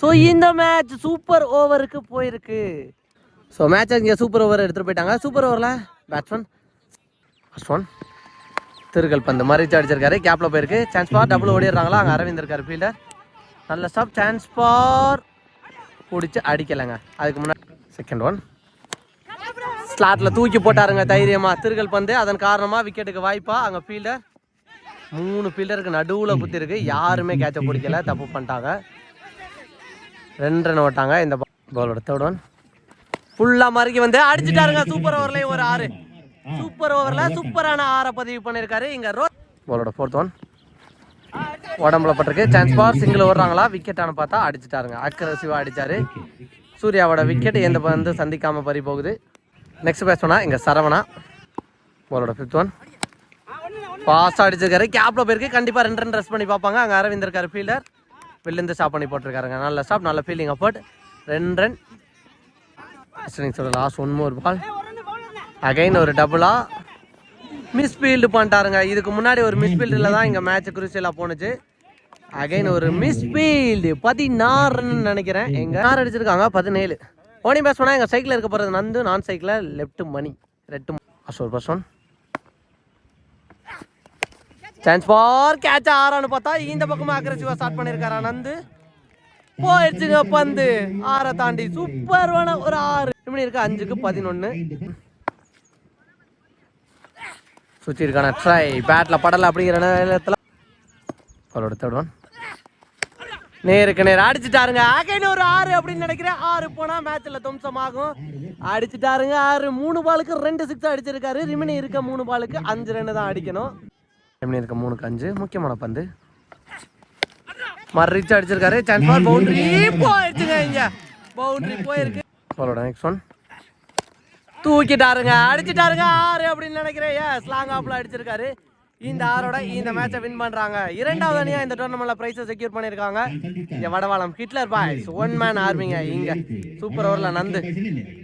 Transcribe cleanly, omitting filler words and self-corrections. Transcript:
So இந்த match super ஓவருக்கு போயிருக்கு. ஸோ மேட்சை இங்கே சூப்பர் ஓவர் எடுத்துகிட்டு போயிட்டாங்க. சூப்பர் ஓவரில் பேட்ஸ்மேன் ஃபர்ஸ்ட் ஒன் திருகல் பந்து மறிச்சு அடிச்சிருக்காரு. கேப்பில் போயிருக்கு. சான்ஸ் பார் டபுள் ஓடிடுறாங்களா. அங்கே அரவிந்த் இருக்காரு ஃபீல்டர். நல்ல ஸ்டாப். சான்ஸ் பார் பிடிச்சி அடிக்கலைங்க. அதுக்கு முன்னாடி செகண்ட் ஒன் ஸ்லாட்டில் தூக்கி போட்டாருங்க தைரியமாக திருகல் பந்து. அதன் காரணமாக விக்கெட்டுக்கு வாய்ப்பா. அங்கே ஃபீல்டர் 3 ஃபீல்டருக்கு நடுவில் குத்திருக்கு. யாருமே கேட்சை பிடிக்கல. தப்பு பண்ணிட்டாங்க. 2 ரன் ஓட்டாங்க. இந்த பாலோட தேர்ட் ஒன் ஃபுல்லாக மறுக்கி வந்து அடிச்சுட்டாருங்க. சூப்பர் ஓவர்லேயும் ஒரு 6. சூப்பர் ஓவரில் சூப்பரான 6 பதிவு பண்ணியிருக்காரு. இங்கே பாலோட ஃபோர்த் ஒன் உடம்புல பட்டிருக்கு. சான்ஸ் பார் சிங்கிள் ஓடுறாங்களா. விக்கெட்டானு பார்த்தா அடிச்சுட்டாருங்க. அக்ரஸிவாக அடித்தார். சூர்யாவோட விக்கெட் எந்த வந்து சந்திக்காமல் பறி போகுது. நெக்ஸ்ட் பேட்ஸ்மேனா இங்கே சரவணா. பாலோட ஃபிஃப்த் ஒன் ஃபாஸ்ட்டாக அடிச்சிருக்காரு. கேப்பில் போயிருக்கு. கண்டிப்பாக 2 ரன் ரெஸ்ட் பண்ணி பார்ப்பாங்க. அங்கே அரவிந்த் இருக்காரு ஃபீல்டர். வெளிலேருந்து ஸ்டாப் பண்ணி போட்டிருக்காருங்க. நல்ல ஸ்டாப். நல்ல ஃபீல்டிங் அப்போட். 2 ரன். லாஸ்ட் 1 more பால். அகைன் ஒரு டபுளா மிஸ் ஃபீல்டு பண்ணிட்டாருங்க. இதுக்கு முன்னாடி ஒரு மிஸ் ஃபீல்டில் தான் இங்கே மேட்ச் குருசியலாக போணுச்சு. அகைன் ஒரு மிஸ் ஃபீல்டு. 16 ரன் நினைக்கிறேன். எங்கே 6 அடிச்சிருக்காங்க. 17. ஓனி பேட்ஸ் பண்ணால் எங்கள் சைக்கிளில் இருக்க போகிறது நந்து. நான் சைக்கிளில் லெஃப்ட் மணி. ரெட் அசோர் பர்சன். Chance for catch. 6 பார்த்தா இந்த பக்கமாக அக்ரெசிவாக ஸ்டார்ட் பண்ணியிருக்காரா நந்து. போயிடுச்சுங்க பந்து. 6 தாண்டி சூப்பரான ஒரு 6 இப்படி இருக்கு. 5க்கு 11. சுற்றிருக்கான ட்ரை பேட்டில் படலை அப்படிங்கிற நேரத்தில் அவரோட தேர்ட் ஒன் நேருக்கு நேரம் அடிச்சுட்டாருங்க. அகைன் ஒரு 6 அப்படின்னு நினைக்கிறேன். 6 போனால் மேட்சில் தும்சமாகும். அடிச்சுட்டாருங்க 6. 3 பாலுக்கு 2 6 அடிச்சிருக்காரு. ரிமினி இருக்க 3 பாலுக்கு 5 ரன் தான் அடிக்கணும். ரிமினி இருக்க 3க்கு 5. முக்கியமான பந்து மறிச்சு அடிச்சிருக்காரு. Chance for boundary. போயிடுச்சுங்க. இங்கே பவுண்டரி போயிருக்கு. அவரோட நெக்ஸ்ட் ஒன் தூக்கிட்டாருங்க. அடிச்சுட்டாருங்க 6 அப்படின்னு நினைக்கிறேன். ஸ்லாங் ஆப்ல அடிச்சிருக்காரு. இந்த 6ஓட இந்த மேட்சை வின் பண்றாங்க. 2வது அணியா இந்த டோர்னமெண்ட்ல பிரைஸை செக்யூர் பண்ணிருக்காங்க. இங்க வடவாளம் ஹிட்லர் பாய்ஸ் 1 மேன் ஆர்மிங்க. இங்க சூப்பர் ஓவர்ல நந்து